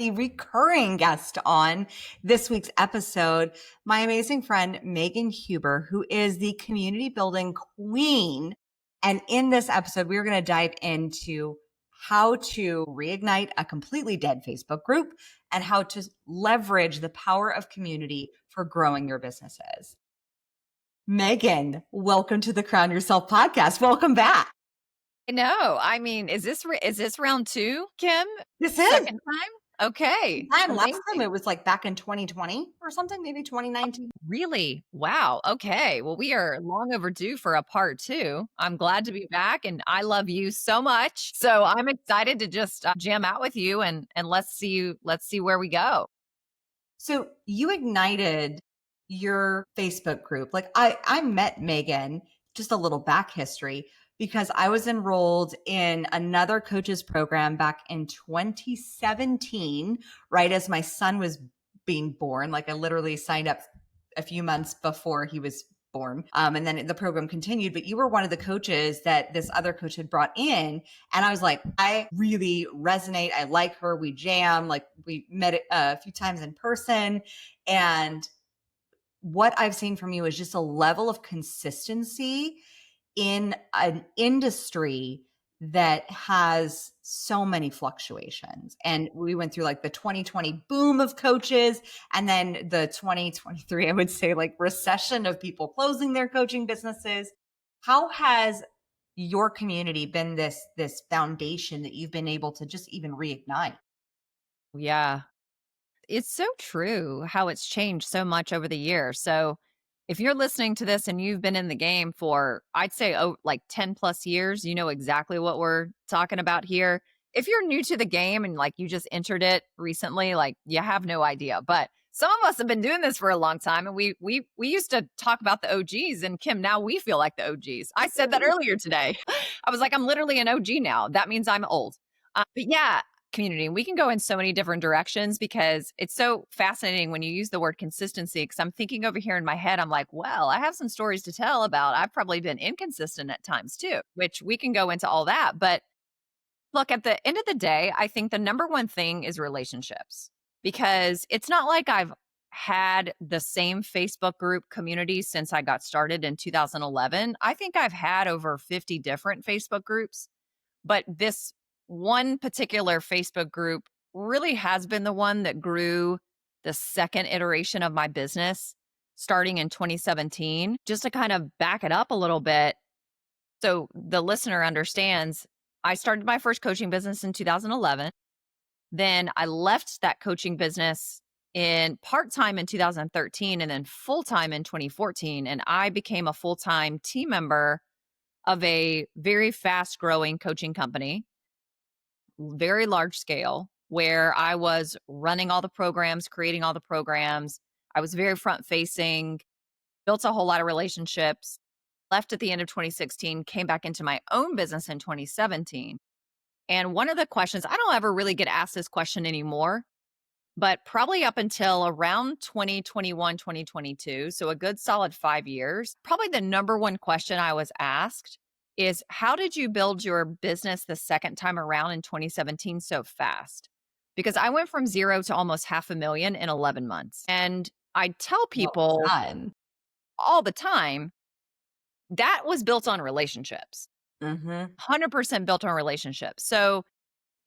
a recurring guest on this week's episode, my amazing friend, Megan Huber, who is the community building queen. And in this episode, we're going to dive into how to reignite a completely dead Facebook group and how to leverage the power of community for growing your businesses. Megan, welcome to the Crown Yourself podcast. Welcome back. No, I mean, is this round two, Kim? This is. Second time? Okay. Last Amazing. time it was like back in 2020 or something, maybe 2019. Really? Wow. Okay. Well, we are long overdue for a part two. I'm glad to be back and I love you so much. So I'm excited to just jam out with you and let's see where we go. So you ignited your Facebook group. Like I met Megan, just a little back history, because I was enrolled in another coach's program back in 2017, right as my son was being born. Like I literally signed up a few months before he was born. And then the program continued, but you were one of the coaches that this other coach had brought in. And I was like, I really resonate. I like her. We jam. Like we met a few times in person. And what I've seen from you is just a level of consistency in an industry that has so many fluctuations. And we went through like the 2020 boom of coaches and then the 2023, I would say, like recession of people closing their coaching businesses. How has your community been this foundation that you've been able to just even reignite? Yeah. It's so true how it's changed so much over the years. So if you're listening to this and you've been in the game for, I'd say, like 10 plus years, you know exactly what we're talking about here. If you're new to the game and like you just entered it recently, like you have no idea. But some of us have been doing this for a long time, and we used to talk about the OGs. And Kim, now we feel like the OGs. I said that earlier today. I was like, I'm literally an OG now. That means I'm old. But yeah, community. And we can go in so many different directions because it's so fascinating when you use the word consistency. Because I'm thinking over here in my head, I'm like, well, I have some stories to tell about. I've probably been inconsistent at times too, which we can go into all that. But look, at the end of the day, I think the number one thing is relationships, because it's not like I've had the same Facebook group community since I got started in 2011. I think I've had over 50 different Facebook groups, but this one particular Facebook group really has been the one that grew the second iteration of my business starting in 2017. Just to kind of back it up a little bit, so the listener understands, I started my first coaching business in 2011. Then I left that coaching business in part-time in 2013 and then full-time in 2014. And I became a full-time team member of a very fast-growing coaching company, very large scale, where I was running all the programs, creating all the programs. I was very front facing, built a whole lot of relationships, left at the end of 2016, came back into my own business in 2017. And one of the questions, I don't ever really get asked this question anymore, but probably up until around 2021, 2022, so a good solid 5 years, probably the number one question I was asked is, how did you build your business the second time around in 2017 so fast? Because I went from zero to almost $500,000 in 11 months. And I tell people all the time, that was built on relationships. 100% built on relationships. So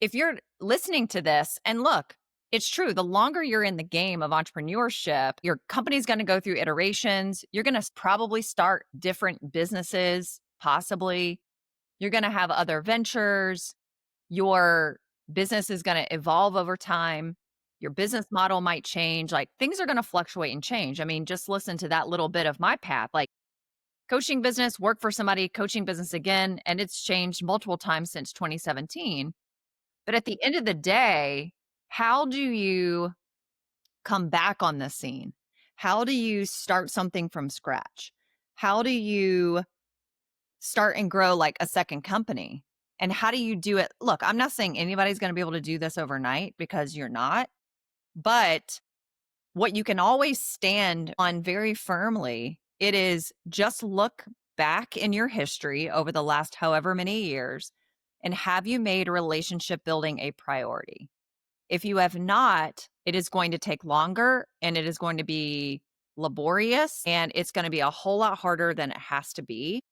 if you're listening to this, and look, it's true, the longer you're in the game of entrepreneurship, your company's going to go through iterations. You're going to probably start different businesses, possibly. You're going to have other ventures. Your business is going to evolve over time. Your business model might change. Like, things are going to fluctuate and change. I mean, just listen to that little bit of my path. Like, coaching business, work for somebody, coaching business again, and it's changed multiple times since 2017. But at the end of the day, how do you come back on the scene? How do you start something from scratch? How do you start and grow like a second company? And how do you do it? Look, I'm not saying anybody's going to be able to do this overnight, because you're not. But what you can always stand on very firmly, it is just look back in your history over the last however many years, and have you made relationship building a priority? If you have not, it is going to take longer and it is going to be laborious and it's going to be a whole lot harder than it has to be.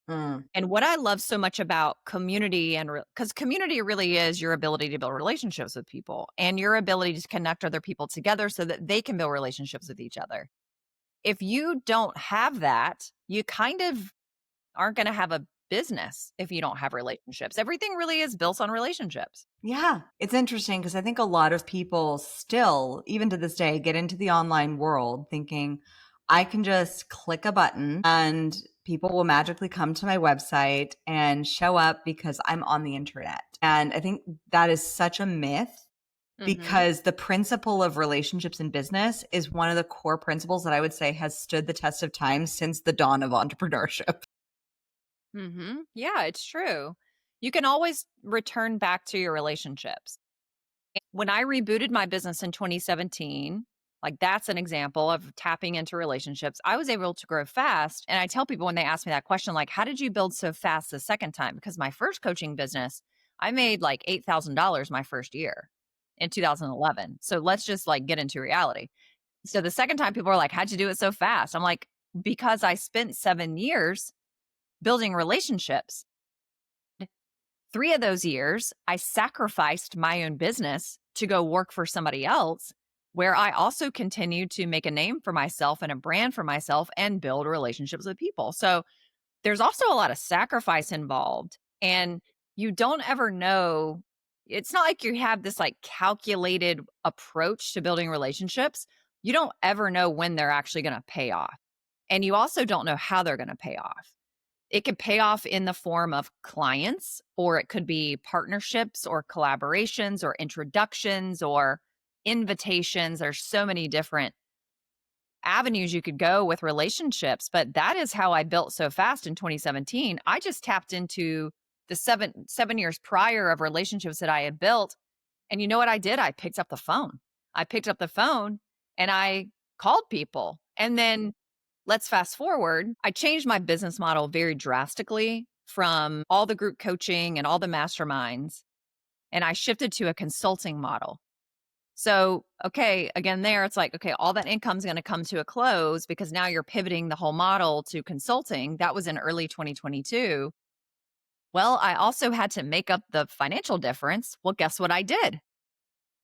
Mm. And what I love so much about community and because community really is your ability to build relationships with people and your ability to connect other people together so that they can build relationships with each other. If you don't have that, you kind of aren't going to have a business if you don't have relationships. Everything really is built on relationships. Yeah, it's interesting because I think a lot of people still, even to this day, get into the online world thinking, I can just click a button and people will magically come to my website and show up because I'm on the internet. And I think that is such a myth Mhm. because the principle of relationships in business is one of the core principles that I would say has stood the test of time since the dawn of entrepreneurship. Mhm. Yeah, it's true. You can always return back to your relationships. When I rebooted my business in 2017, like that's an example of tapping into relationships. I was able to grow fast. And I tell people when they ask me that question, like, how did you build so fast the second time? Because my first coaching business, I made like $8,000 my first year in 2011. So let's just like get into reality. So the second time people are like, how'd you do it so fast? I'm like, because I spent 7 years building relationships. 3 of those years, I sacrificed my own business to go work for somebody else, where I also continued to make a name for myself and a brand for myself and build relationships with people. So there's also a lot of sacrifice involved. And you don't ever know. It's not like you have this like calculated approach to building relationships. You don't ever know when they're actually going to pay off. And you also don't know how they're going to pay off. It could pay off in the form of clients, or it could be partnerships or collaborations or introductions or invitations. There's so many different avenues you could go with relationships, but that is how I built so fast in 2017. I just tapped into the seven years prior of relationships that I had built. And you know what I did? I picked up the phone. I picked up the phone and I called people. And then let's fast forward. I changed my business model very drastically from all the group coaching and all the masterminds, and I shifted to a consulting model. So, okay, again, there it's like, okay, all that income is going to come to a close because now you're pivoting the whole model to consulting. That was in early 2022. Well, I also had to make up the financial difference. Well, guess what I did?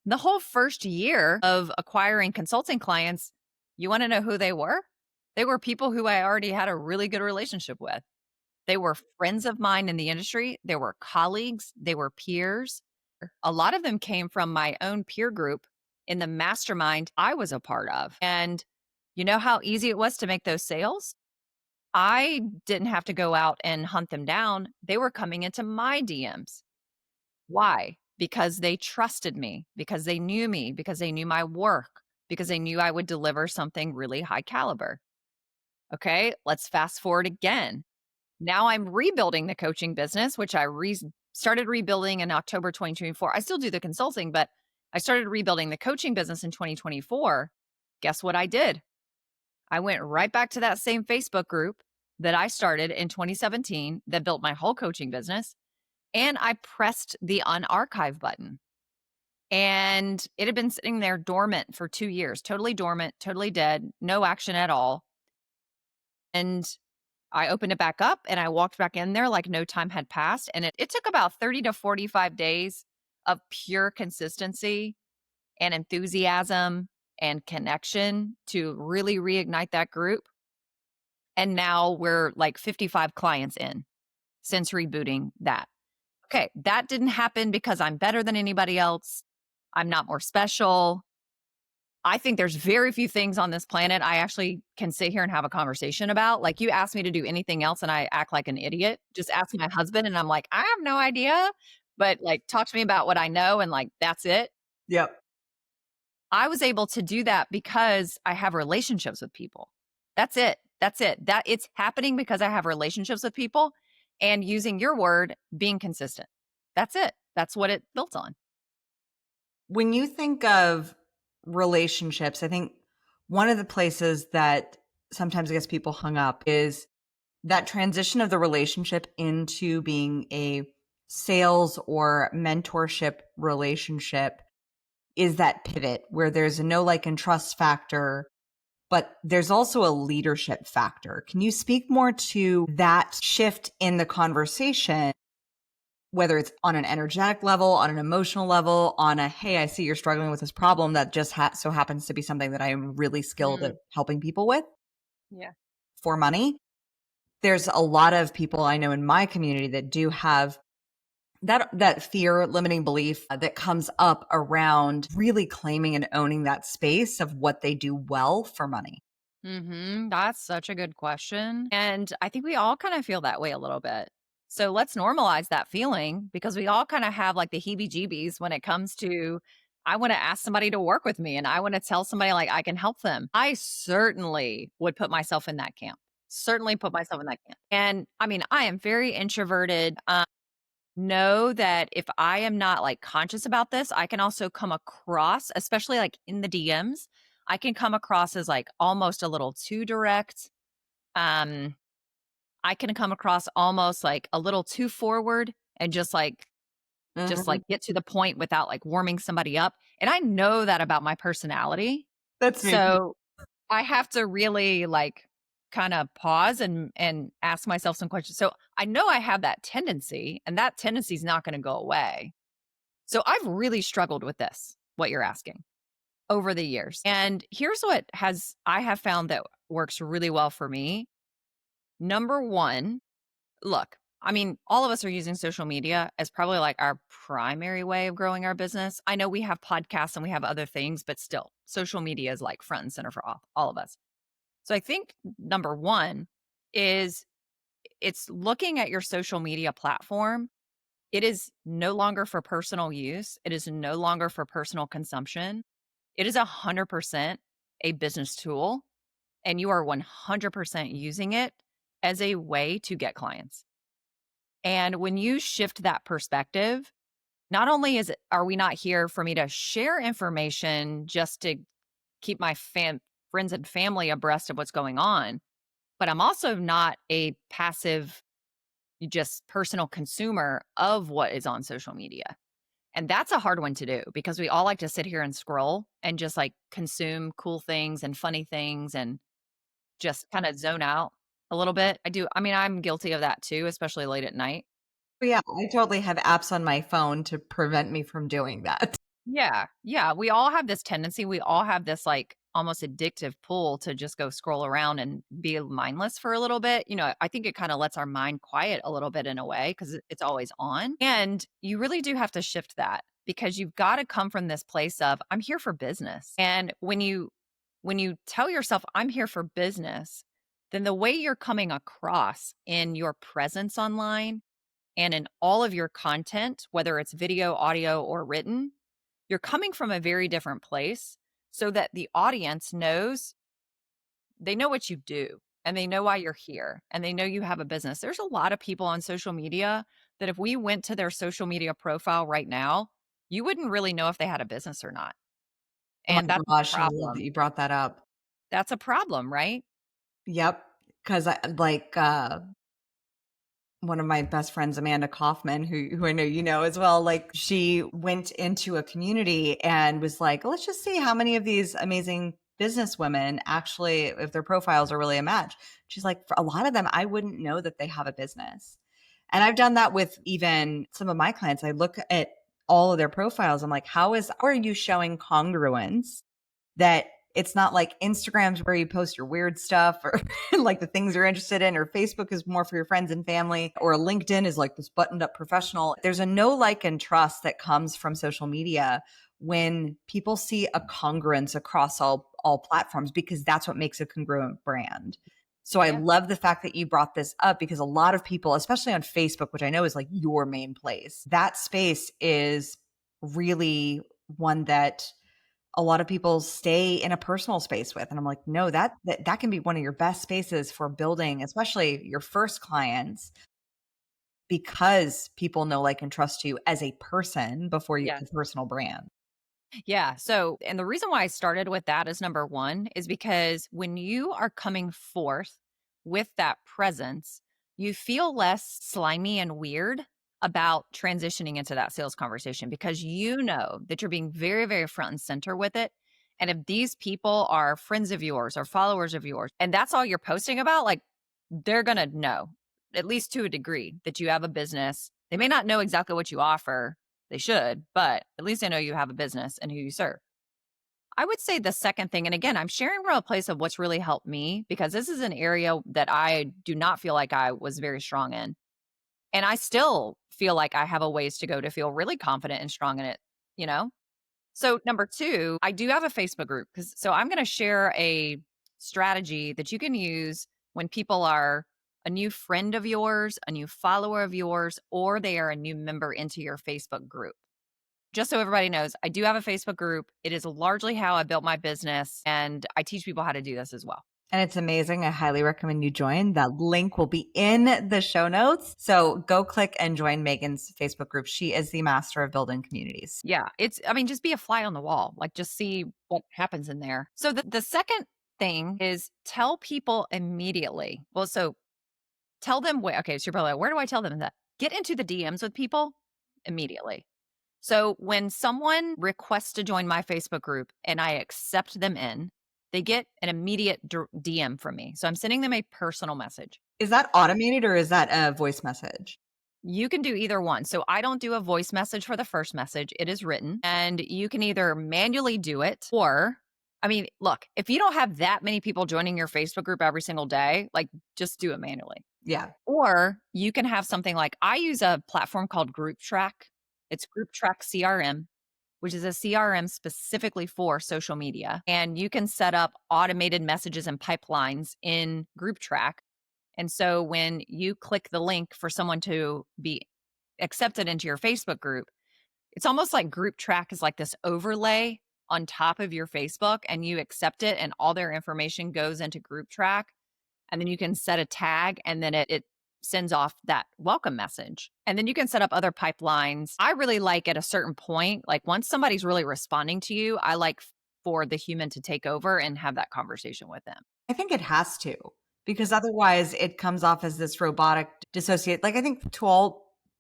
The whole first year of acquiring consulting clients, you want to know who they were? They were people who I already had a really good relationship with. They were friends of mine in the industry. They were colleagues. They were peers. A lot of them came from my own peer group in the mastermind I was a part of. And you know how easy it was to make those sales? I didn't have to go out and hunt them down. They were coming into my DMs. Why? Because they trusted me, because they knew me, because they knew my work, because they knew I would deliver something really high caliber. Okay, let's fast forward again. Now I'm rebuilding the coaching business, which started rebuilding in October 2024. I still do the consulting, but I started rebuilding the coaching business in 2024. Guess what I did? I went right back to that same Facebook group that I started in 2017 that built my whole coaching business. And I pressed the unarchive button. And it had been sitting there dormant for 2 years, totally dormant, totally dead, no action at all. And I opened it back up and I walked back in there like no time had passed. And it took about 30 to 45 days of pure consistency and enthusiasm and connection to really reignite that group. And now we're like 55 clients in since rebooting that. Okay, that didn't happen because I'm better than anybody else. I'm not more special. I think there's very few things on this planet I actually can sit here and have a conversation about. Like, you ask me to do anything else and I act like an idiot. Just ask my husband and I'm like, I have no idea. But like, talk to me about what I know and like, that's it. Yep. I was able to do that because I have relationships with people. That's it. That's it. That it's happening because I have relationships with people and using your word, being consistent. That's it. That's what it built on. When you think of relationships, I think one of the places that sometimes gets people hung up is that transition of the relationship into being a sales or mentorship relationship. is that pivot where there's a know, like, and trust factor, but there's also a leadership factor. Can you speak more to that shift in the conversation, whether it's on an energetic level, on an emotional level, on a, hey, I see you're struggling with this problem that just so happens to be something that I am really skilled at Mm, helping people with yeah. for money? There's a lot of people I know in my community that do have that fear limiting belief that comes up around really claiming and owning that space of what they do well for money. That's such a good question. And I think we all kind of feel that way a little bit. So let's normalize that feeling because we all kind of have like the heebie jeebies when it comes to, I want to ask somebody to work with me and I want to tell somebody like I can help them. I certainly would put myself in that camp. Certainly put myself in that camp. And I mean, I am very introverted. Know that if I am not like conscious about this, I can also come across, especially like in the DMs, I can come across as like almost a little too direct. Um, I can come across almost like a little too forward and just like Mhm. get to the point without like warming somebody up. And I know that about my personality. That's me. So I have to really like kind of pause and ask myself some questions. So I know I have that tendency and that tendency is not going to go away. So I've really struggled with this, what you're asking, over the years. And here's what has I have found that works really well for me. Number 1, look, I mean, all of us are using social media as probably like our primary way of growing our business. I know we have podcasts and we have other things, but still, social media is like front and center for all of us. So I think number 1 is it's looking at your social media platform. It is no longer for personal use. It is no longer for personal consumption. It is 100% a business tool, and you are 100% using it as a way to get clients. And when you shift that perspective, not only are we not here for me to share information just to keep my friends and family abreast of what's going on, but I'm also not a passive, just personal consumer of what is on social media. And that's a hard one to do because we all like to sit here and scroll and just like consume cool things and funny things and just kind of zone out a little bit. I do. I mean, I'm guilty of that too, especially late at night. Yeah, I totally have apps on my phone to prevent me from doing that. Yeah. Yeah. We all have this tendency. We all have this like almost addictive pull to just go scroll around and be mindless for a little bit. I think it kind of lets our mind quiet a little bit in a way because it's always on. And you really do have to shift that because you've got to come from this place of I'm here for business. And when you tell yourself I'm here for business, then the way you're coming across in your presence online and in all of your content, whether it's video, audio, or written, you're coming from a very different place so that the audience knows they know what you do and they know why you're here and they know you have a business. There's a lot of people on social media that if we went to their social media profile right now, you wouldn't really know if they had a business or not. Oh my And that's a gosh, I love that problem. you brought that up. That's a problem, right? Yep, 'cause I like, one of my best friends, Amanda Kaufman, who I know you know as well, like, she went into a community and was like, "Let's just see how many of these amazing business women actually if their profiles are really a match." She's like, "For a lot of them, I wouldn't know that they have a business." And I've done that with even some of my clients. I look at all of their profiles. I'm like, how are you showing congruence that it's not like Instagram's where you post your weird stuff or like the things you're interested in, or Facebook is more for your friends and family, or LinkedIn is like this buttoned up professional. There's a know, like, and trust that comes from social media when people see a congruence across all platforms because that's what makes a congruent brand. So I Yeah. love the fact that you brought this up because a lot of people, especially on Facebook, which I know is like your main place, that space is really one that a lot of people stay in a personal space with. And I'm like, no, that can be one of your best spaces for building, especially your first clients, because people know, like, and trust you as a person before you have a Yes. personal brand. Yeah. So, and the reason why I started with that as number 1 is because when you are coming forth with that presence, you feel less slimy and weird about transitioning into that sales conversation because you know that you're being very, very front and center with it. And if these people are friends of yours or followers of yours, and that's all you're posting about, like they're going to know, at least to a degree, that you have a business. They may not know exactly what you offer. They should, but at least they know you have a business and who you serve. I would say the second thing, and again, I'm sharing from a place of what's really helped me because this is an area that I do not feel like I was very strong in. And I still feel like I have a ways to go to feel really confident and strong in it, you know? So, number two, I do have a Facebook group because so I'm going to share a strategy that you can use when people are a new friend of yours, a new follower of yours, or they are a new member into your Facebook group. Just so everybody knows, I do have a Facebook group. It is largely how I built my business, and I teach people how to do this as well. And it's amazing. I highly recommend you join. That link will be in the show notes. So go click and join Megan's Facebook group. She is the master of building communities. Yeah, I mean, just be a fly on the wall, like just see what happens in there. So the second thing is tell people immediately. Well, so tell them where, okay, so you're probably like, where do I tell them that? Get into the DMs with people immediately. So when someone requests to join my Facebook group and I accept them in, they get an immediate DM from me. So I'm sending them a personal message. Is that automated or is that a voice message? You can do either one. So I don't do a voice message for the first message. It is written and you can either manually do it or, I mean, look, if you don't have that many people joining your Facebook group every single day, like just do it manually. Yeah. Or you can have something like I use a platform called Group Track. It's Group Track CRM, which is a CRM specifically for social media. And you can set up automated messages and pipelines in Group Track. And so when you click the link for someone to be accepted into your Facebook group, it's almost like Group Track is like this overlay on top of your Facebook and you accept it and all their information goes into Group Track. And then you can set a tag and then it sends off that welcome message. And then you can set up other pipelines. I really like at a certain point, like once somebody's really responding to you, I like for the human to take over and have that conversation with them. I think it has to, because otherwise it comes off as this robotic dissociate. Like I think to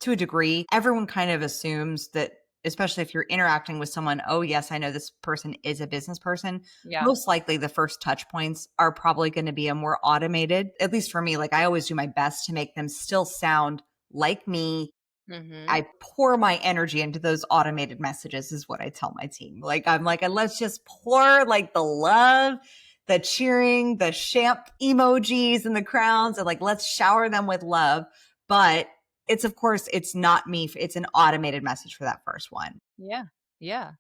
a degree, everyone kind of assumes that, especially if you're interacting with someone, oh yes, I know this person is a business person. Yeah. Most likely the first touch points are probably going to be a more automated, at least for me. Like I always do my best to make them still sound like me. Mm-hmm. I pour my energy into those automated messages is what I tell my team. Like, I'm like, let's just pour like the love, the cheering, the champ emojis and the crowns and like, let's shower them with love. But it's, of course, it's not me. It's an automated message for that first one. Yeah. Yeah.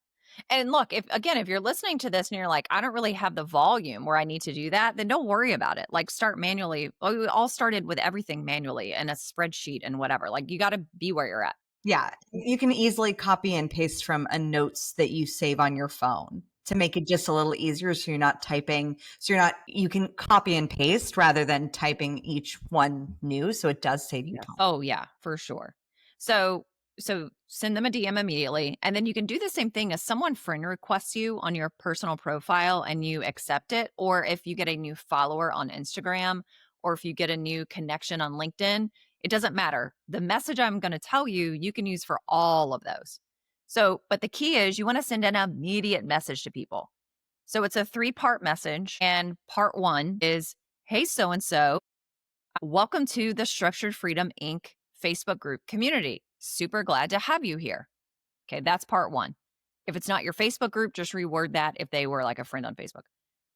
And look, if you're listening to this and you're like, I don't really have the volume where I need to do that, then don't worry about it. Like start manually. Well, we all started with everything manually and a spreadsheet and whatever. Like you got to be where you're at. Yeah. You can easily copy and paste from a notes that you save on your phone to make it just a little easier. So you're not typing. You can copy and paste rather than typing each one new. So it does save you time. Oh yeah, for sure. So send them a DM immediately. And then you can do the same thing as someone friend requests you on your personal profile and you accept it. Or if you get a new follower on Instagram, or if you get a new connection on LinkedIn, it doesn't matter. The message I'm going to tell you, you can use for all of those. So, but the key is you want to send an immediate message to people. So it's a 3-part message. And part 1 is, hey, so-and-so, welcome to the Structured Freedom Inc. Facebook group community. Super glad to have you here. Okay, that's part 1. If it's not your Facebook group, just reword that if they were like a friend on Facebook.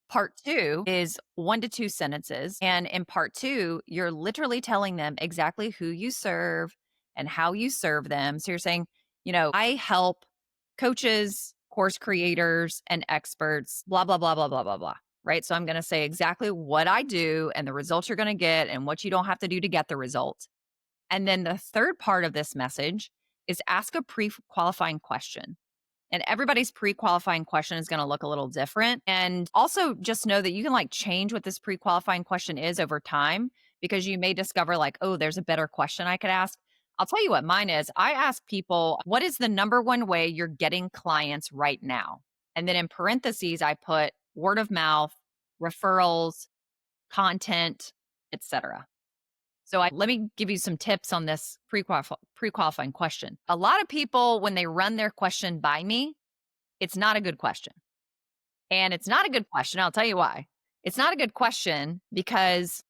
Part 2 is 1 to 2 sentences. And in part 2, you're literally telling them exactly who you serve and how you serve them. So you're saying, I help coaches, course creators, and experts, blah, blah, blah, blah, blah, blah, blah. Right. So I'm going to say exactly what I do and the results you're going to get and what you don't have to do to get the result. And then the third part of this message is ask a pre-qualifying question. And everybody's pre-qualifying question is going to look a little different. And also just know that you can like change what this pre-qualifying question is over time because you may discover like, oh, there's a better question I could ask. I'll tell you what mine is. I ask people, what is the number one way you're getting clients right now? And then in parentheses, I put word of mouth, referrals, content, etc. Let me give you some tips on this pre-qualifying question. A lot of people, when they run their question by me, it's not a good question. And it's not a good question. I'll tell you why. It's not a good question because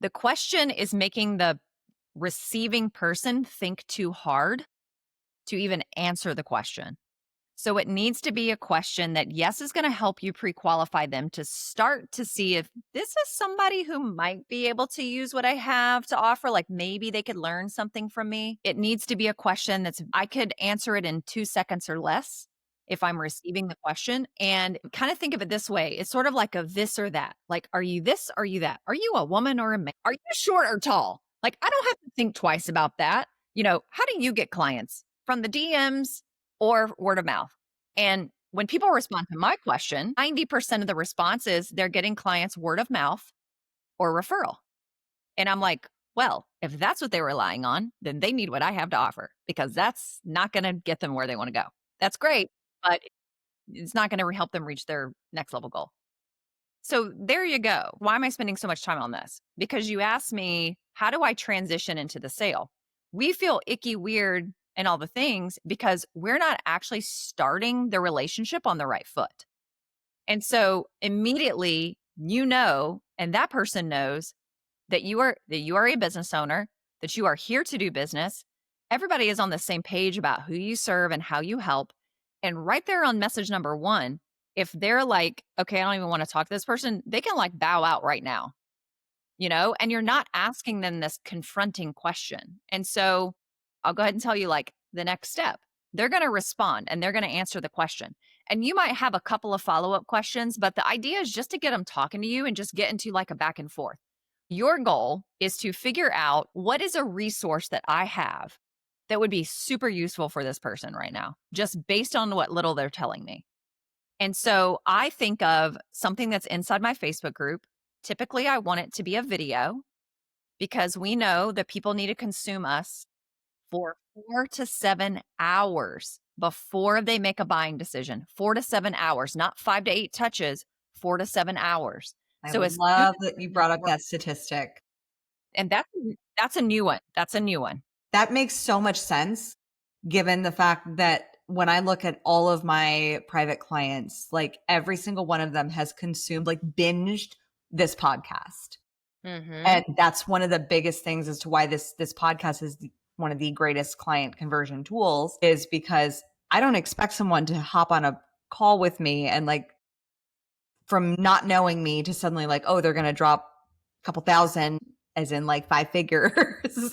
the question is making the receiving person think too hard to even answer the question. So it needs to be a question that, yes, is going to help you pre qualify them to start to see if this is somebody who might be able to use what I have to offer. Like maybe they could learn something from me. It needs to be a question that's, I could answer it in 2 seconds or less if I'm receiving the question. And kind of think of it this way, it's sort of like a this or that. Like, are you this? Are you that? Are you a woman or a man? Are you short or tall? Like, I don't have to think twice about that. How do you get clients? From the DMs or word of mouth? And when people respond to my question, 90% of the response is they're getting clients word of mouth or referral. And I'm like, well, if that's what they're relying on, then they need what I have to offer because that's not going to get them where they want to go. That's great, but it's not going to help them reach their next level goal. So there you go. Why am I spending so much time on this? Because you asked me, how do I transition into the sale? We feel icky, weird, and all the things because we're not actually starting the relationship on the right foot. And so immediately, and that person knows that you are a business owner, that you are here to do business. Everybody is on the same page about who you serve and how you help. And right there on message number 1, if they're like, okay, I don't even want to talk to this person, they can like bow out right now, and you're not asking them this confronting question. And so I'll go ahead and tell you like the next step. They're going to respond and they're going to answer the question. And you might have a couple of follow-up questions, but the idea is just to get them talking to you and just get into like a back and forth. Your goal is to figure out what is a resource that I have that would be super useful for this person right now, just based on what little they're telling me. And so I think of something that's inside my Facebook group. Typically, I want it to be a video because we know that people need to consume us for 4 to 7 hours before they make a buying decision. 4 to 7 hours, not 5 to 8 touches, 4 to 7 hours. I So as soon love as that you brought up that statistic. and that's a new one. That's a new one. That makes so much sense given the fact that when I look at all of my private clients, like every single one of them has consumed, like binged this podcast. Mm-hmm. And that's one of the biggest things as to why this podcast is one of the greatest client conversion tools, is because I don't expect someone to hop on a call with me and like from not knowing me to suddenly like, oh, they're going to drop a couple thousand, as in like 5 figures,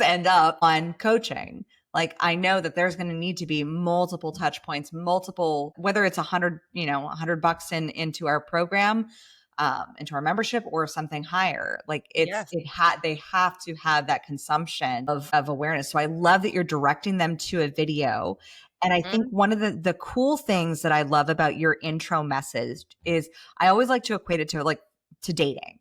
end up on coaching. Like I know that there's going to need to be multiple touch points, whether it's $100 into our program, into our membership or something higher. Like they have to have that consumption of awareness. So I love that you're directing them to a video. And I think one of the cool things that I love about your intro message is I always like to equate it to dating.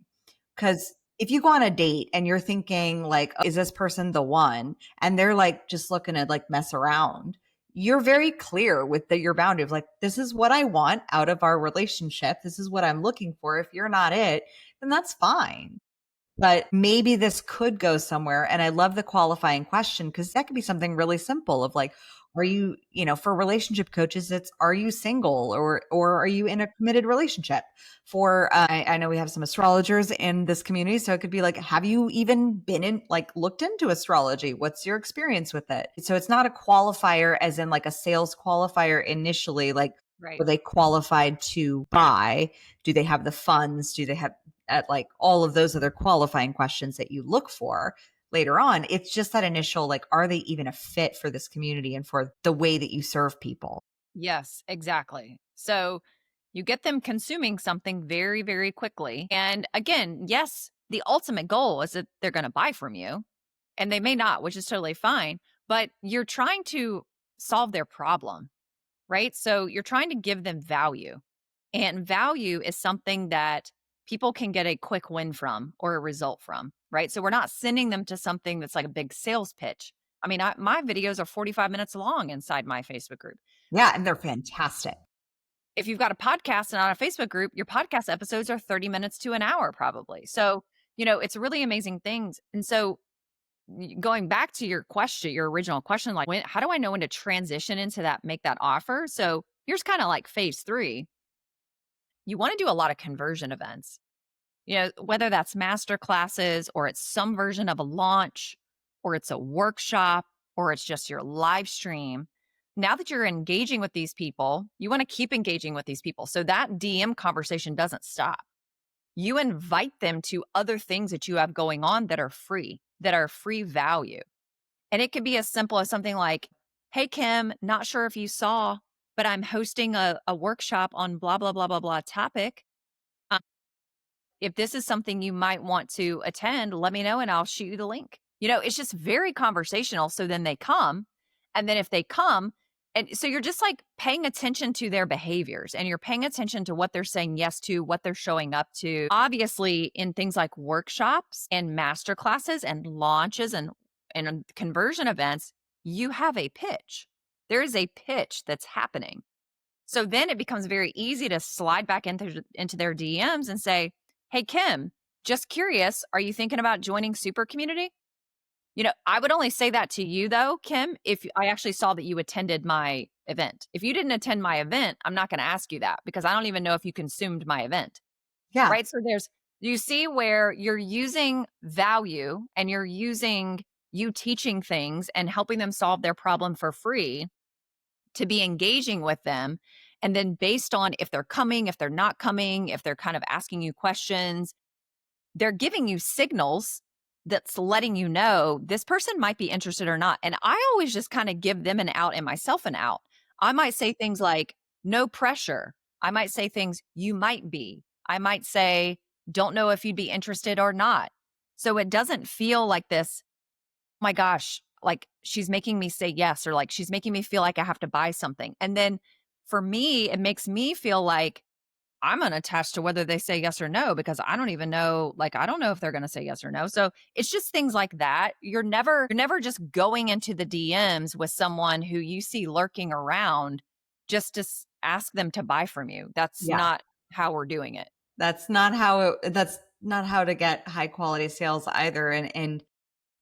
Because if you go on a date and you're thinking like, is this person the one? And they're like just looking to like mess around, you're very clear with your boundary of like, this is what I want out of our relationship. This is what I'm looking for. If you're not it, then that's fine. But maybe this could go somewhere. And I love the qualifying question because that could be something really simple of like, are you, for relationship coaches, are you single or are you in a committed relationship? For, I know we have some astrologers in this community. So it could be like, have you even been looked into astrology? What's your experience with it? So it's not a qualifier as in like a sales qualifier initially, like, Right. Are they qualified to buy? Do they have the funds? Do they have like all of those other qualifying questions that you look for later on? It's just that initial, like, are they even a fit for this community and for the way that you serve people? Yes, exactly. So you get them consuming something very, very quickly. And again, yes, the ultimate goal is that they're going to buy from you and they may not, which is totally fine, but you're trying to solve their problem, right? So you're trying to give them value. And value is something that people can get a quick win from or a result from, right? So we're not sending them to something that's like a big sales pitch. I mean, my videos are 45 minutes long inside my Facebook group. Yeah, and they're fantastic. If you've got a podcast and not a Facebook group, your podcast episodes are 30 minutes to an hour probably. So It's really amazing things. And so going back to your question, your original question, like how do I know when to transition into that, make that offer? So here's kind of like phase three. You want to do a lot of conversion events, whether that's master classes or it's some version of a launch or it's a workshop or it's just your live stream. Now that you're engaging with these people, you want to keep engaging with these people. So that DM conversation doesn't stop. You invite them to other things that you have going on that are free value. And it could be as simple as something like, hey, Kim, not sure if you saw, but I'm hosting a workshop on blah, blah, blah, blah, blah topic. Um, if this is something you might want to attend, let me know and I'll shoot you the link. It's just very conversational. So then they come. And then if they come, and so you're just like paying attention to their behaviors and you're paying attention to what they're saying yes to, what they're showing up to. Obviously, in things like workshops and master classes and launches and conversion events, you have a pitch. There is a pitch that's happening. So then it becomes very easy to slide back into their DMs and say, hey, Kim, just curious, are you thinking about joining Super Community? I would only say that to you though, Kim, if I actually saw that you attended my event. If you didn't attend my event, I'm not going to ask you that because I don't even know if you consumed my event. Yeah. Right? So you see where you're using value and you're using you teaching things and helping them solve their problem for free to be engaging with them. And then based on if they're coming, if they're not coming, if they're kind of asking you questions, they're giving you signals that's letting you know this person might be interested or not. And I always just kind of give them an out and myself an out. I might say things like, no pressure. I might say things, you might be. I might say, don't know if you'd be interested or not. So it doesn't feel like this, oh my gosh, like she's making me say yes, or like she's making me feel like I have to buy something. And then for me, it makes me feel like I'm unattached to whether they say yes or no because I don't even know, like, I don't know if they're going to say yes or no. So it's just things like that. You're never just going into the DMs with someone who you see lurking around just to ask them to buy from you. That's Yeah. not how we're doing it. That's not how to get high quality sales either. And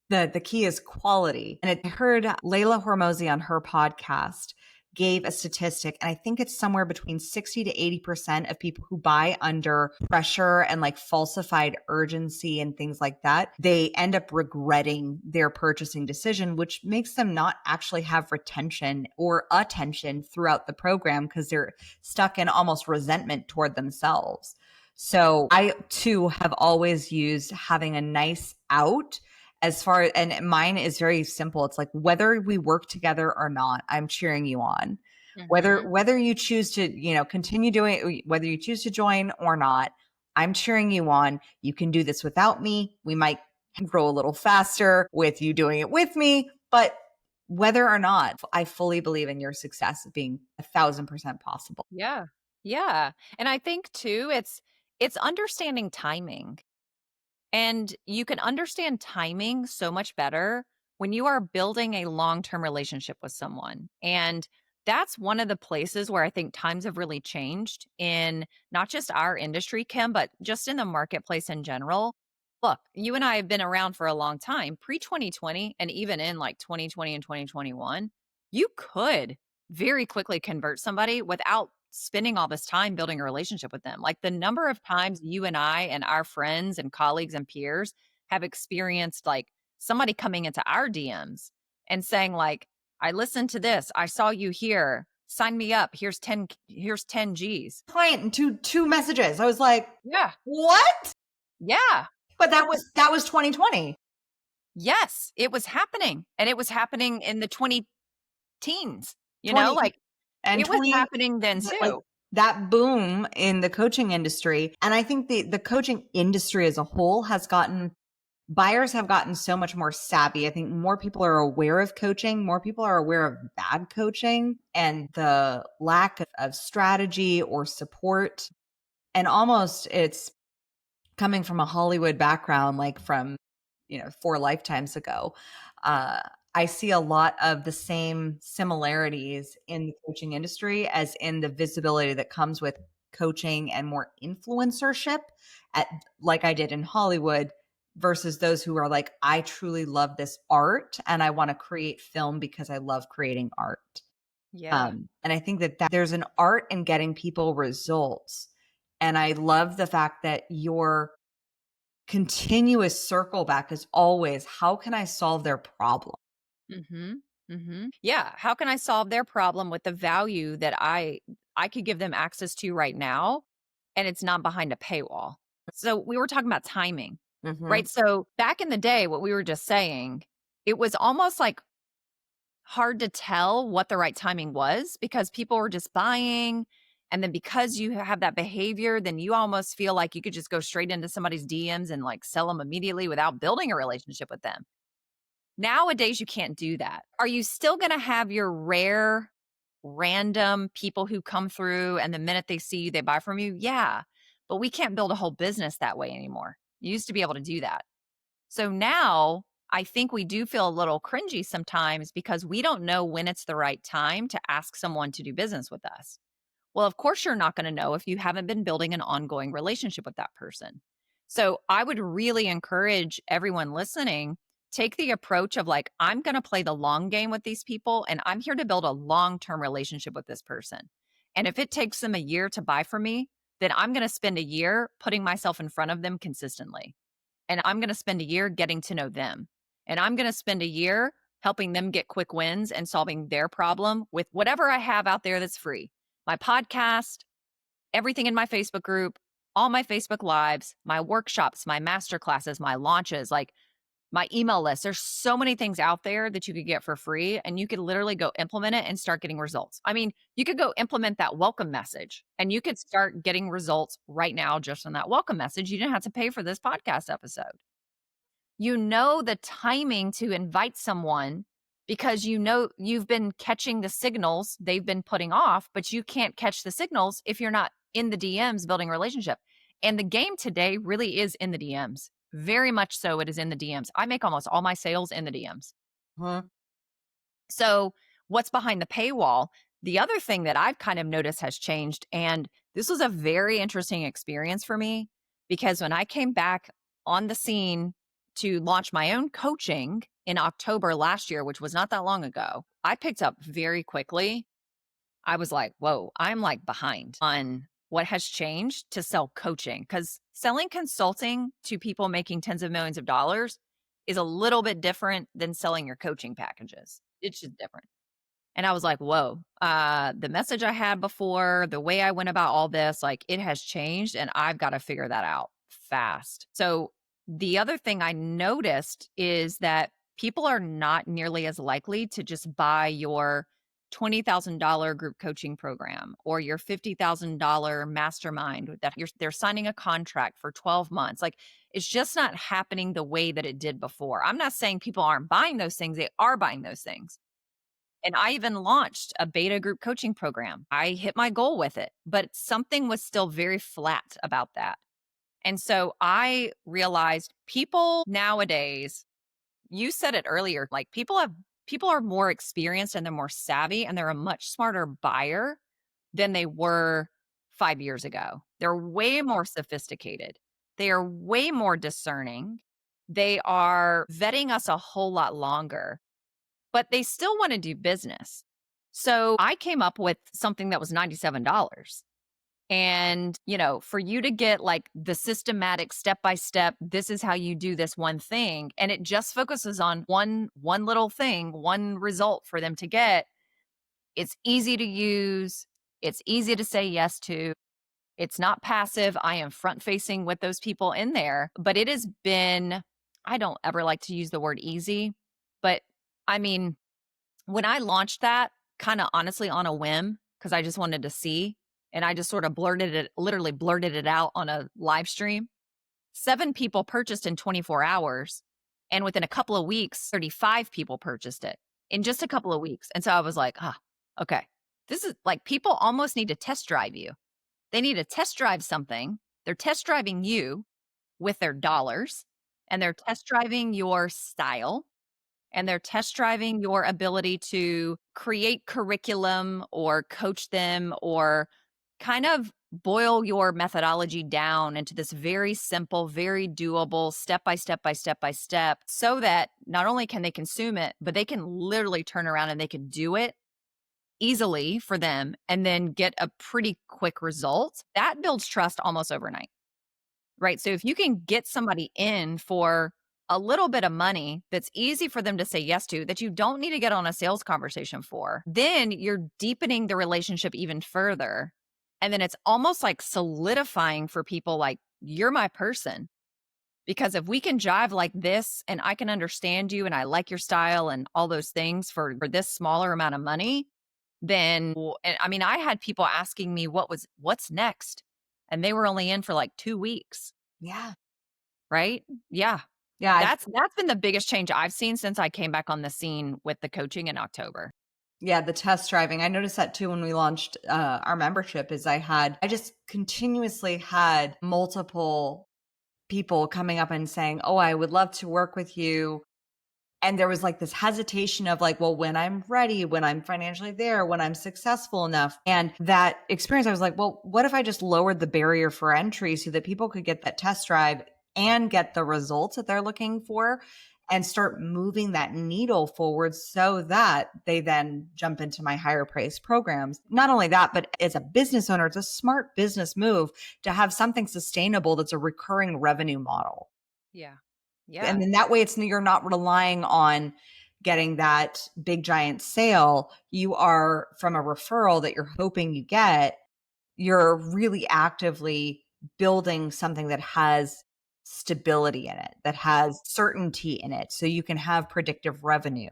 the key is quality. And I heard Layla Hormozy on her podcast gave a statistic, and I think it's somewhere between 60 to 80% of people who buy under pressure and like falsified urgency and things like that, they end up regretting their purchasing decision, which makes them not actually have retention or attention throughout the program because they're stuck in almost resentment toward themselves. So I too have always used having a nice out as far, and mine is very simple. It's like whether we work together or not, I'm cheering you on. Mhm. Whether you choose to, continue doing, whether you choose to join or not, I'm cheering you on. You can do this without me. We might grow a little faster with you doing it with me, but whether or not, I fully believe in your success being 1,000% possible. Yeah. Yeah. And I think too, it's understanding timing. And you can understand timing so much better when you are building a long-term relationship with someone. And that's one of the places where I think times have really changed in not just our industry, Kim, but just in the marketplace in general. Look, you and I have been around for a long time, pre 2020, and even in like 2020 and 2021. You could very quickly convert somebody without spending all this time building a relationship with them. Like the number of times you and I and our friends and colleagues and peers have experienced like somebody coming into our DMs and saying like, I listened to this, I saw you here, sign me up, here's 10 G's. Client and two messages. I was like, Yeah. what? Yeah. But that was 2020. Yes, it was happening. And it was happening in the 20 teens, 20 like and it was 20 happening then like too. that boom in the coaching industry. And I think the coaching industry as a whole has gotten, buyers have gotten so much more savvy. I think more people are aware of coaching, more people are aware of bad coaching and the lack of strategy or support. And almost it's coming from a Hollywood background, like from, 4 lifetimes ago. Uh, I see a lot of the same similarities in the coaching industry as in the visibility that comes with coaching and more influencership at like I did in Hollywood versus those who are like, I truly love this art and I want to create film because I love creating art. Yeah. And I think that there's an art in getting people results. And I love the fact that your continuous circle back is always, how can I solve their problem? Mhm. Mhm. Yeah, how can I solve their problem with the value that I could give them access to right now, and it's not behind a paywall? So, we were talking about timing, Hmm. right? So, back in the day, what we were just saying, it was almost, like, hard to tell what the right timing was because people were just buying, and then because you have that behavior, then you almost feel like you could just go straight into somebody's DMs and, like, sell them immediately without building a relationship with them. Nowadays, you can't do that. Are you still gonna have your rare, random people who come through and the minute they see you, they buy from you? Yeah, but we can't build a whole business that way anymore. You used to be able to do that. So now I think we do feel a little cringy sometimes because we don't know when it's the right time to ask someone to do business with us. Well, of course, you're not going to know if you haven't been building an ongoing relationship with that person. So I would really encourage everyone listening, take the approach of like, I'm going to play the long game with these people and I'm here to build a long term relationship with this person. And if it takes them a year to buy from me, then I'm going to spend a year putting myself in front of them consistently. And I'm going to spend a year getting to know them. And I'm going to spend a year helping them get quick wins and solving their problem with whatever I have out there that's free, my podcast, everything in my Facebook group, all my Facebook lives, my workshops, my master classes, my launches, like my email list. There's so many things out there that you could get for free and you could literally go implement it and start getting results. I mean, you could go implement that welcome message and you could start getting results right now just on that welcome message. You didn't have to pay for this podcast episode. You know the timing to invite someone because you know you've been catching the signals they've been putting off, but you can't catch the signals if you're not in the DMs building a relationship. And the game today really is in the DMs. Very much so it is in the DMs. I make almost all my sales in the DMs. Huh? So, what's behind the paywall? The other thing that I've kind of noticed has changed, and this was a very interesting experience for me because when I came back on the scene to launch my own coaching in October last year, which was not that long ago, I picked up very quickly. I was like, whoa, I'm like behind on what has changed to sell coaching because selling consulting to people making tens of millions of dollars is a little bit different than selling your coaching packages. It's just different. And I was like, whoa, the message I had before, the way I went about all this, like it has changed and I've got to figure that out fast. So the other thing I noticed is that people are not nearly as likely to just buy your $20,000 group coaching program or your $50,000 mastermind that they're signing a contract for 12 months. Like it's just not happening the way that it did before. I'm not saying people aren't buying those things, they are buying those things. And I even launched a beta group coaching program. I hit my goal with it, but something was still very flat about that. And so I realized people nowadays, you said it earlier, like people are more experienced and they're more savvy and they're a much smarter buyer than they were 5 years ago. They're way more sophisticated. They are way more discerning. They are vetting us a whole lot longer, but they still want to do business. So I came up with something that was $97. And, you know, for you to get like the systematic step by step, this is how you do this one thing. And it just focuses on one little thing, one result for them to get. It's easy to use. It's easy to say yes to. It's not passive. I am front facing with those people in there, but it has been, I don't ever like to use the word easy, but I mean, when I launched that, kinda honestly on a whim, because I just wanted to see, and I just sort of literally blurted it out on a live stream, 7 people purchased in 24 hours, and within a couple of weeks, 35 people purchased it in just a couple of weeks, and so I was like, "Ah, okay. This is like, people almost need to test drive you. They need to test drive something. They're test driving you with their dollars, and they're test driving your style, and they're test driving your ability to create curriculum or coach them or kind of boil your methodology down into this very simple, very doable, step by step by step by step, so that not only can they consume it, but they can literally turn around and they can do it easily for them and then get a pretty quick result. That builds trust almost overnight, right? So if you can get somebody in for a little bit of money that's easy for them to say yes to, that you don't need to get on a sales conversation for, then you're deepening the relationship even further. And then it's almost like solidifying for people like, you're my person. Because if we can jive like this and I can understand you and I like your style and all those things for this smaller amount of money, then and I mean, I had people asking me what's next. And they were only in for like 2 weeks, Yeah. right? Yeah. Yeah. That's been the biggest change I've seen since I came back on the scene with the coaching in October. Yeah, the test driving. I noticed that too when we launched our membership is I just continuously had multiple people coming up and saying, "Oh, I would love to work with you." And there was like this hesitation of like, well, when I'm ready, when I'm financially there, when I'm successful enough. And that experience, I was like, well, what if I just lowered the barrier for entry so that people could get that test drive and get the results that they're looking for and start moving that needle forward so that they then jump into my higher price programs. Not only that, but as a business owner, it's a smart business move to have something sustainable that's a recurring revenue model. Yeah. And Yeah. then that way you're not relying on getting that big giant sale. You are from a referral that you're hoping you get, you're really actively building something that has stability in it, that has certainty in it so you can have predictive revenue.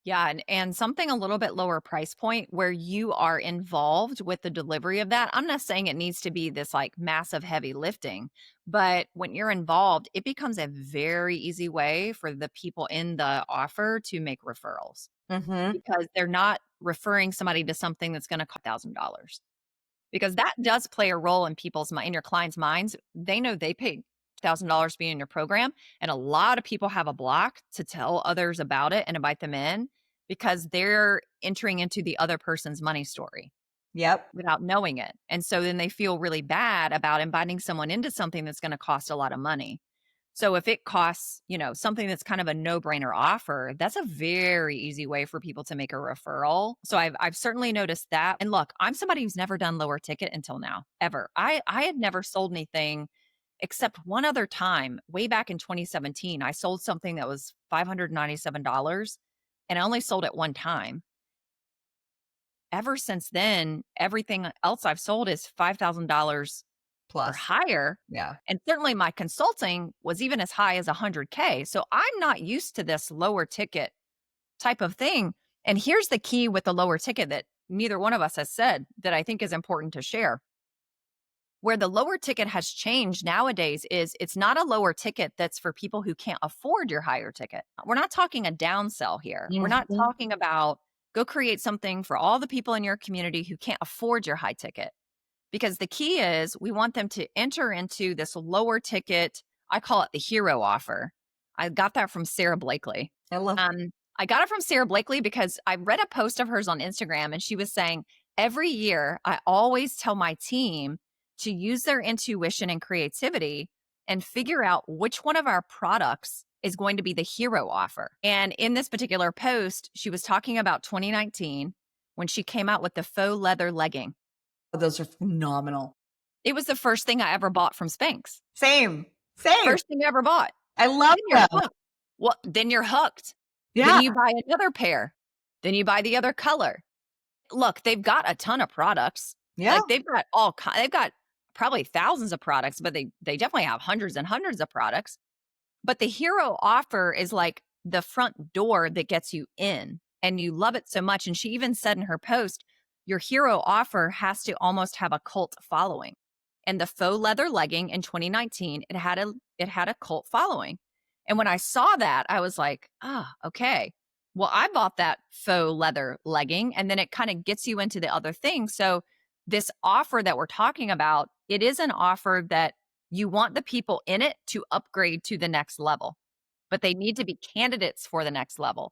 Yeah, and something a little bit lower price point where you are involved with the delivery of that. I'm not saying it needs to be this like massive heavy lifting, but when you're involved, it becomes a very easy way for the people in the offer to make referrals Mhm. because they're not referring somebody to something that's going to cost $1,000. Because that does play a role in people's in your clients' minds. They know they paid $1,000 to be in your program, and a lot of people have a block to tell others about it and invite them in because they're entering into the other person's money story Yep. without knowing it. And so then they feel really bad about inviting someone into something that's gonna cost a lot of money. So if it costs, something that's kind of a no-brainer offer, that's a very easy way for people to make a referral. So I've certainly noticed that. And look, I'm somebody who's never done lower ticket until now, ever. I had never sold anything except one other time, way back in 2017. I sold something that was $597 and I only sold it one time. Ever since then, everything else I've sold is $5,000 or Plus. higher. Yeah. And certainly my consulting was even as high as 100K. So I'm not used to this lower ticket type of thing. And here's the key with the lower ticket that neither one of us has said that I think is important to share. Where the lower ticket has changed nowadays is it's not a lower ticket that's for people who can't afford your higher ticket. We're not talking a downsell here. We're not Mhm. talking about go create something for all the people in your community who can't afford your high ticket. Because the key is we want them to enter into this lower ticket. I call it the hero offer. I got that from Sarah Blakely. I love I got it from Sarah Blakely because I read a post of hers on Instagram and she was saying, every year I always tell my team to use their intuition and creativity and figure out which one of our products is going to be the hero offer. And in this particular post, she was talking about 2019 when she came out with the faux leather legging. those are phenomenal. It was the first thing I ever bought from Spanx. Same. Same. First thing I ever bought. I love Then you're them. hooked. Well, then you're hooked. Then Yeah. you buy another pair. Then you buy the other color. Look, they've got a ton of products. Yeah. Like they've got probably thousands of products, but they definitely have hundreds and hundreds of products. But the hero offer is like the front door that gets you in and you love it so much. And she even said in her post, your hero offer has to almost have a cult following. And the faux leather legging in 2019, it had a cult following. And when I saw that, I was like, okay. Well, I bought that faux leather legging and then it kind of gets you into the other thing. So this offer that we're talking about, it is an offer that you want the people in it to upgrade to the next level, but they need to be candidates for the next level.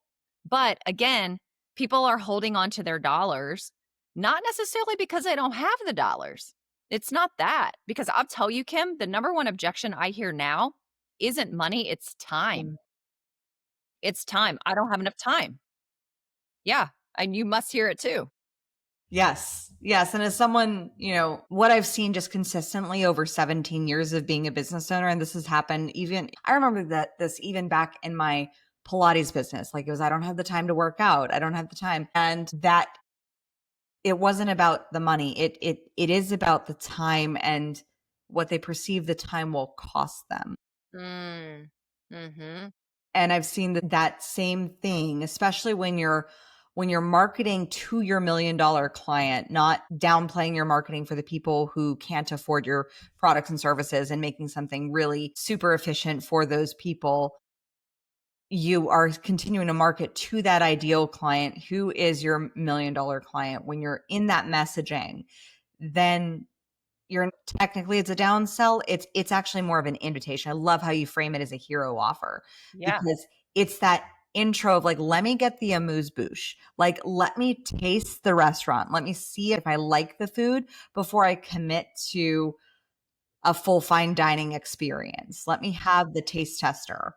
But again, people are holding on to their dollars Not necessarily because they don't have the dollars. It's not that. Because I'll tell you, Kim, the number one objection I hear now isn't money, it's time. Mm. It's time. I don't have enough time. Yeah. And you must hear it too. Yes. Yes. And as someone, what I've seen just consistently over 17 years of being a business owner, and this has happened even, I remember that this even back in my Pilates business, like it was, I don't have the time to work out. I don't have the time. And that it wasn't about the money. It is about the time and what they perceive the time will cost them. Mm. Hmm. And I've seen that same thing, especially when you're marketing to your $1 million client, not downplaying your marketing for the people who can't afford your products and services and making something really super efficient for those people. You are continuing to market to that ideal client who is your $1 million client. When you're in that messaging, then you're technically it's a downsell. It's actually more of an invitation. I love how you frame it as a hero offer Yeah. because it's that intro of like, let me get the amuse bouche. Like, let me taste the restaurant. Let me see if I like the food before I commit to a full fine dining experience. Let me have the taste tester.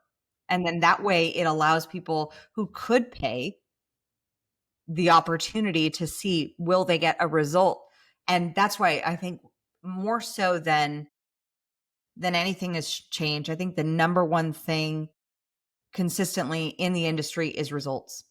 And then that way it allows people who could pay the opportunity to see will they get a result. And that's why I think more so than anything has changed. I think the number one thing consistently in the industry is results.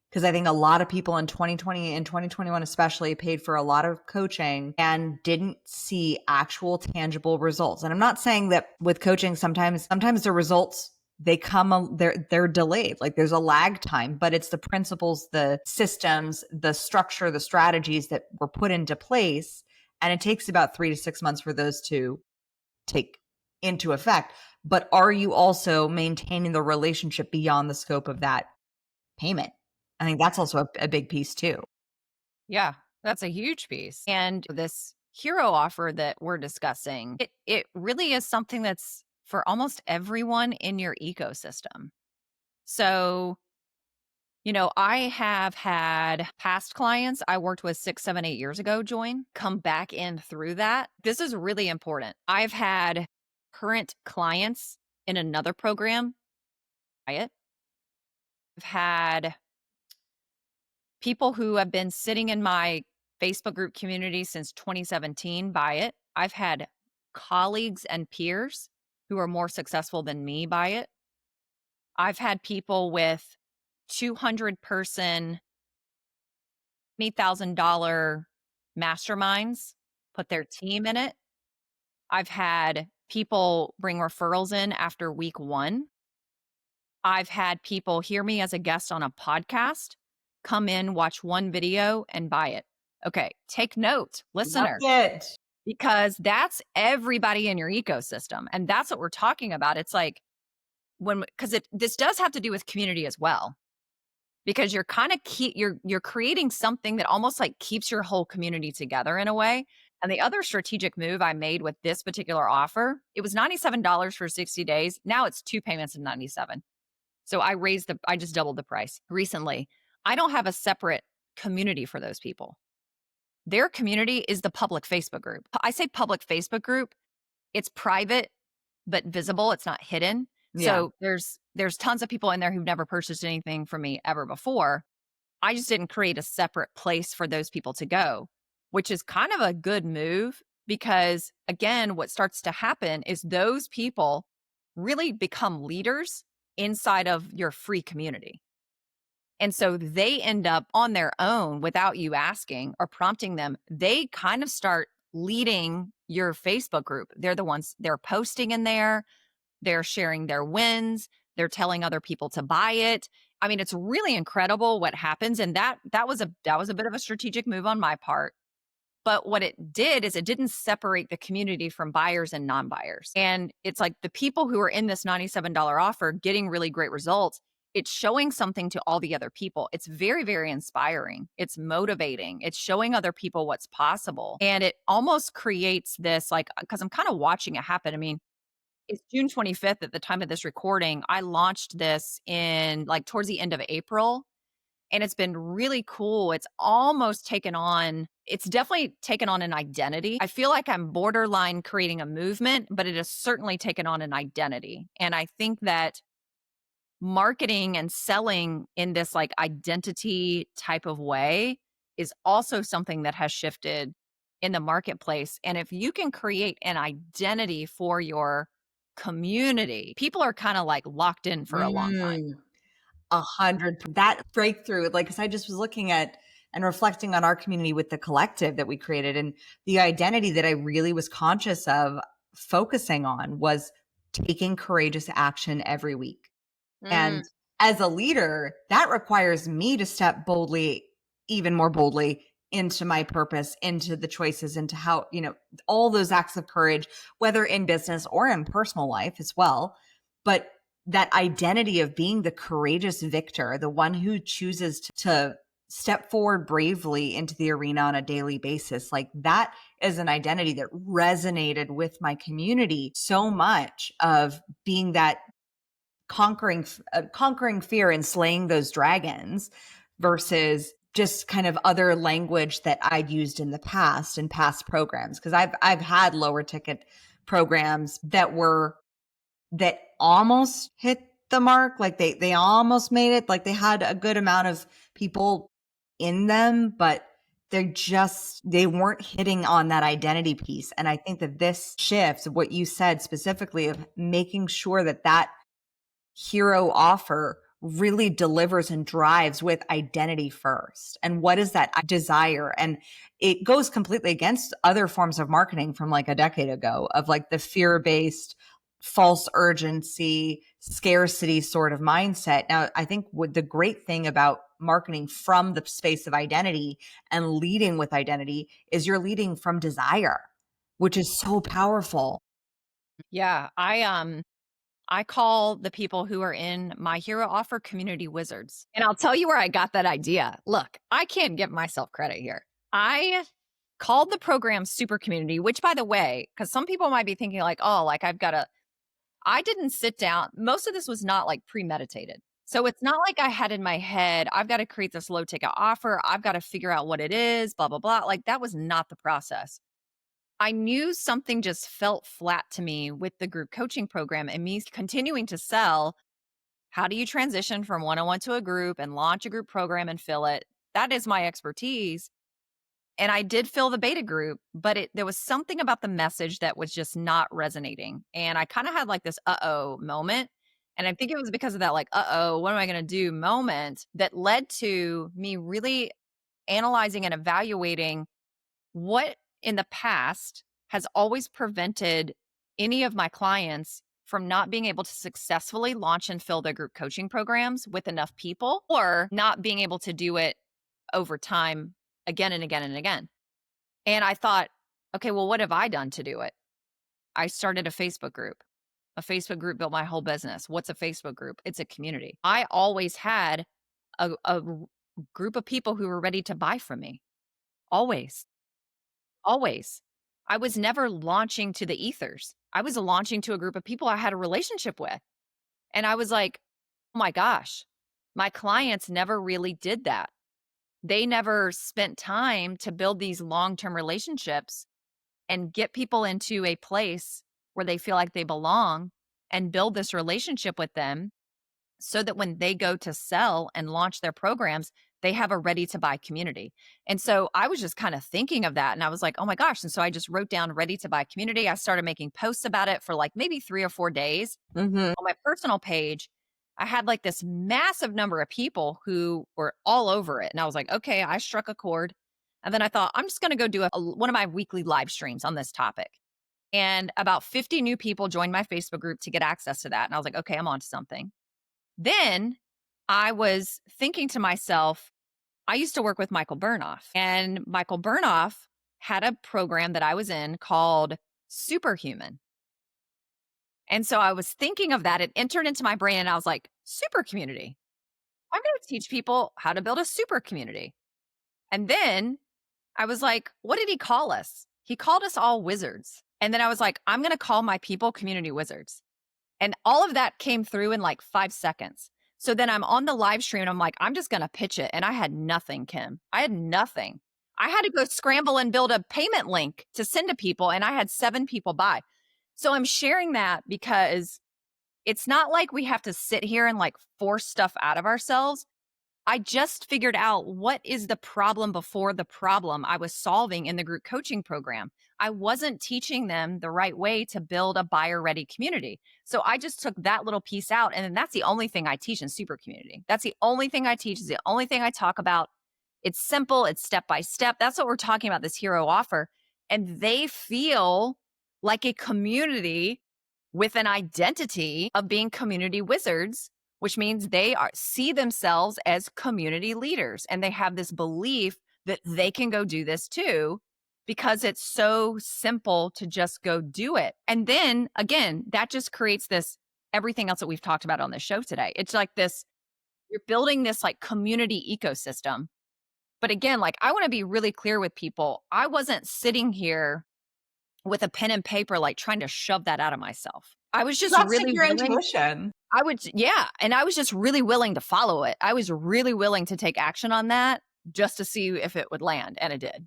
Because I think a lot of people in 2020 and 2021 especially paid for a lot of coaching and didn't see actual tangible results. And I'm not saying that with coaching sometimes the results they come they're delayed. Like there's a lag time, but it's the principles, the systems, the structure, the strategies that were put into place, and it takes about 3 to 6 months for those to take into effect. But are you also maintaining the relationship beyond the scope of that payment? I think that's also a big piece too. Yeah. That's a huge piece. And this hero offer that we're discussing, it really is something that's for almost everyone in your ecosystem. So, I have had past clients I worked with 6, 7, 8 years ago come back in through that. This is really important. I've had current clients in another program buy it. I've had people who have been sitting in my Facebook group community since 2017 buy it. I've had colleagues and peers who are more successful than me buy it. I've had people with 200-person, $20,000 masterminds put their team in it. I've had people bring referrals in after week 1. I've had people hear me as a guest on a podcast, come in, watch one video, and buy it. Okay, take note, Love listener, it. because that's everybody in your ecosystem. And that's what we're talking about. It's like because this does have to do with community as well. Because you're kind of you're creating something that almost like keeps your whole community together in a way. And the other strategic move I made with this particular offer, it was $97 for 60 days. Now it's 2 payments of 97. So I just doubled the price recently. I don't have a separate community for those people. Their community is the public Facebook group. I say public Facebook group. It's private, but visible. It's not hidden. Yeah. So there's tons of people in there who've never purchased anything from me ever before. I just didn't create a separate place for those people to go, which is kind of a good move because again, what starts to happen is those people really become leaders inside of your free community. And so they end up on their own without you asking or prompting them. They kind of start leading your Facebook group. They're the ones they're posting in there. They're sharing their wins. They're telling other people to buy it. I mean, it's really incredible what happens. And that was a bit of a strategic move on my part. But what it did is it didn't separate the community from buyers and non-buyers. And it's like the people who are in this $97 offer getting really great results. It's showing something to all the other people. It's very, very inspiring. It's motivating. It's showing other people what's possible. And it almost creates this because I'm kind of watching it happen. I mean, it's June 25th at the time of this recording. I launched this in towards the end of April, and it's been really cool. It's almost taken on It's definitely taken on an identity. I feel like I'm borderline creating a movement, but it has certainly taken on an identity. And I think that marketing and selling in this like identity type of way is also something that has shifted in the marketplace. And if you can create an identity for your community, people are kind of like locked in for a long time. 100 that breakthrough, like, because I just was looking at and reflecting on our community with the collective that we created, and the identity that I really was conscious of focusing on was taking courageous action every week. Mm, And as a leader, that requires me to step boldly, even more boldly, into my purpose, into the choices, into how, all those acts of courage, whether in business or in personal life as well. But that identity of being the courageous victor, the one who chooses to step forward bravely into the arena on a daily basis, like that is an identity that resonated with my community so much, of being that conquering fear and slaying those dragons, versus just kind of other language that I'd used in the past in past programs, because I've had lower ticket programs that almost hit the mark, like they almost made it, like they had a good amount of people in them, but they weren't hitting on that identity piece. And I think that this shift, what you said specifically, of making sure that that hero offer really delivers and drives with identity first. And what is that desire? And it goes completely against other forms of marketing from like a decade ago, of like the fear based, false urgency, scarcity sort of mindset. Now, I think what the great thing about marketing from the space of identity and leading with identity is you're leading from desire, which is so powerful. yeah, I call the people who are in my hero offer community wizards. And I'll tell you where I got that idea. Look, I can't give myself credit here. I called the program super community, which by the way, because some people might be thinking like, oh, like I didn't sit down. Most of this was not like premeditated. So it's not like I had in my head, I've got to create this low ticket offer. I've got to figure out what it is, blah, blah, blah. Like that was not the process. I knew something just felt flat to me with the group coaching program and me continuing to sell. How do you transition from one on one to a group and launch a group program and fill it? That is my expertise. And I did fill the beta group, but there was something about the message that was just not resonating. And I kind of had like this uh-oh moment. And I think it was because of that, like, uh-oh, what am I going to do moment that led to me really analyzing and evaluating what in the past has always prevented any of my clients from not being able to successfully launch and fill their group coaching programs with enough people, or not being able to do it over time again and again and again. And I thought, okay, well, what have I done to do it? I started a Facebook group. A Facebook group built my whole business. What's a Facebook group? It's a community. I always had a group of people who were ready to buy from me. Always, always. I was never launching to the ethers. I was launching to a group of people I had a relationship with. And I was like, oh my gosh, my clients never really did that. They never spent time to build these long term relationships and get people into a place where they feel like they belong and build this relationship with them so that when they go to sell and launch their programs, they have a ready to buy community. And so I was just kind of thinking of that and I was like, oh my gosh. And so I just wrote down ready to buy community. I started making posts about it for like maybe 3 or 4 days Hmm. on my personal page. I had like this massive number of people who were all over it. And I was like, okay, I struck a chord. And then I thought, I'm just going to go do one of my weekly live streams on this topic. And about 50 new people joined my Facebook group to get access to that. And I was like, okay, I'm on to something. Then I was thinking to myself, I used to work with Michael Burnoff, and Michael Burnoff had a program that I was in called Superhuman. And so I was thinking of that. It entered into my brain, and I was like, super community. I'm going to teach people how to build a super community. And then I was like, what did he call us? He called us all wizards. And then I was like, I'm going to call my people community wizards. And all of that came through in like 5 seconds. So then I'm on the live stream and I'm like, I'm just going to pitch it. And I had nothing, Kim. I had nothing. I had to go scramble and build a payment link to send to people, and I had 7 people buy. So I'm sharing that because it's not like we have to sit here and like force stuff out of ourselves. I just figured out what is the problem before the problem I was solving in the group coaching program. I wasn't teaching them the right way to build a buyer ready community. So I just took that little piece out. And then that's the only thing I teach in super community. That's the only thing I teach, is the only thing I talk about. It's simple, it's step by step. That's what we're talking about, this hero offer. And they feel like a community with an identity of being community wizards, which means they see themselves as community leaders, and they have this belief that they can go do this too, because it's so simple to just go do it. And then again, that just creates this everything else that we've talked about on this show today. It's like this, you're building this like community ecosystem. But again, like I want to be really clear with people. I wasn't sitting here with a pen and paper, like trying to shove that out of myself. I was just Trusting really your willing. intuition. Yeah. And I was just really willing to follow it. I was really willing to take action on that just to see if it would land. And it did.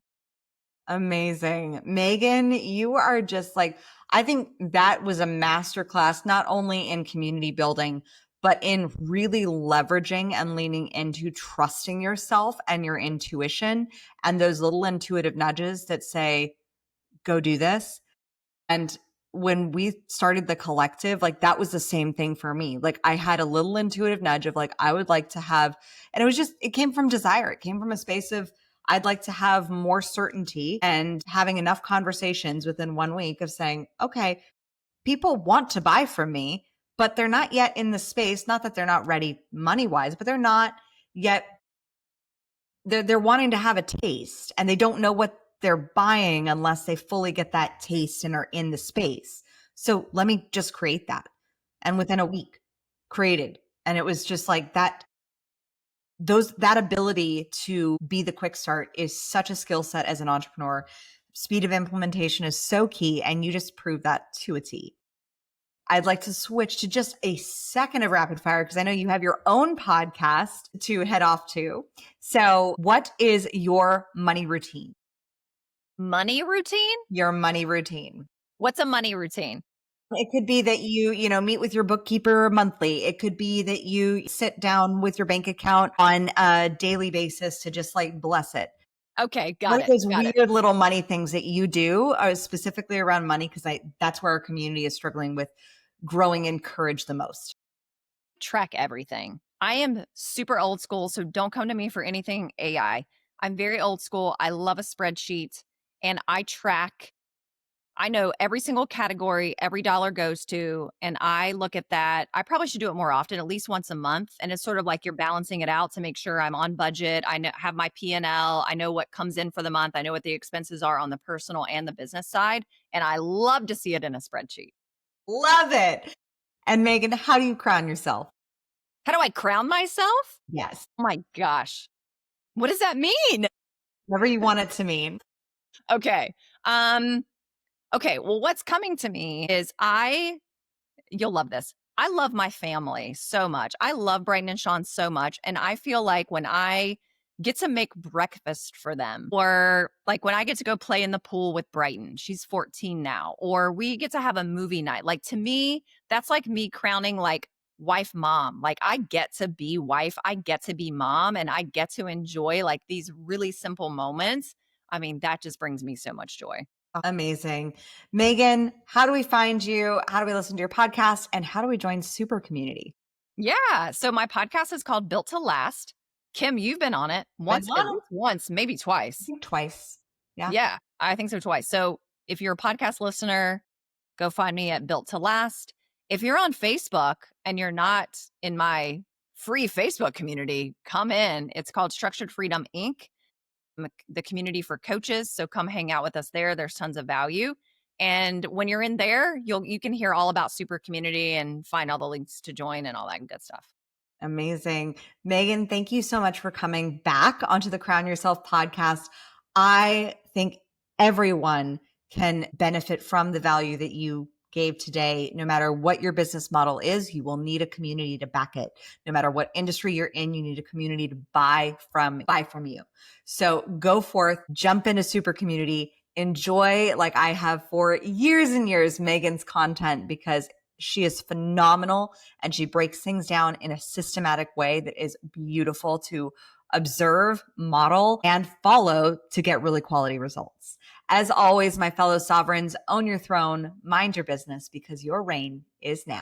Amazing. Megan, you are just like, I think that was a masterclass, not only in community building, but in really leveraging and leaning into trusting yourself and your intuition and those little intuitive nudges that say, go do this. And when we started the collective, like that was the same thing for me. Like I had a little intuitive nudge of like, I would like to have, and it was just, it came from desire. It came from a space of, I'd like to have more certainty, and having enough conversations within 1 week of saying, okay, people want to buy from me, but they're not yet in the space. Not that they're not ready money wise, but they're not yet, they're wanting to have a taste, and they don't know what they're buying unless they fully get that taste and are in the space. So let me just create that. And within a week, created. And it was just like that. That ability to be the quick start is such a skill set as an entrepreneur. Speed of implementation is so key. And you just proved that to a T. I'd like to switch to just a second of rapid fire because I know you have your own podcast to head off to. So what is your money routine? Money routine? Your money routine. What's a money routine? It could be that you meet with your bookkeeper monthly. It could be that you sit down with your bank account on a daily basis to just like bless it. Okay, What got are it. those Got it. weird little money things that you do specifically around money? Because that's where our community is struggling with growing and courage the most. Track everything. I am super old school, so don't come to me for anything AI. I'm very old school. I love a spreadsheet, and I track. I know every single category every dollar goes to, and I look at that. I probably should do it more often, at least once a month. And it's sort of like you're balancing it out to make sure I'm on budget. I have my P&L. I know what comes in for the month. I know what the expenses are on the personal and the business side. And I love to see it in a spreadsheet. Love it. And Megan, how do you crown yourself? How do I crown myself? Yes. Oh my gosh. What does that mean? Whatever you want it to mean. Okay. Okay. Well, what's coming to me is you'll love this. I love my family so much. I love Brighton and Sean so much. And I feel like when I get to make breakfast for them, or like when I get to go play in the pool with Brighton, she's 14 now, or we get to have a movie night, like to me, that's like me crowning like wife mom. Like I get to be wife, I get to be mom, and I get to enjoy like these really simple moments. I mean, that just brings me so much joy. Amazing. Megan, how do we find you? How do we listen to your podcast? And how do we join Super Community? Yeah. So my podcast is called Built to Last. Kim, you've been on it once, at least once, maybe I twice. think twice. Yeah. Yeah, I think so twice. So if you're a podcast listener, go find me at Built to Last. If you're on Facebook and you're not in my free Facebook community, come in. It's called Structured Freedom Inc., the community for coaches. So come hang out with us there. There's tons of value. And when you're in there, you can hear all about Super Community and find all the links to join and all that good stuff. Amazing. Megan, thank you so much for coming back onto the Crown Yourself podcast. I think everyone can benefit from the value that you gave today, no matter what your business model is, you will need a community to back it. No matter what industry you're in, you need a community to buy from you. So go forth, jump into super community, enjoy, like I have for years and years, Megan's content, because she is phenomenal and she breaks things down in a systematic way that is beautiful to observe, model, and follow to get really quality results. As always, my fellow sovereigns, own your throne, mind your business, because your reign is now.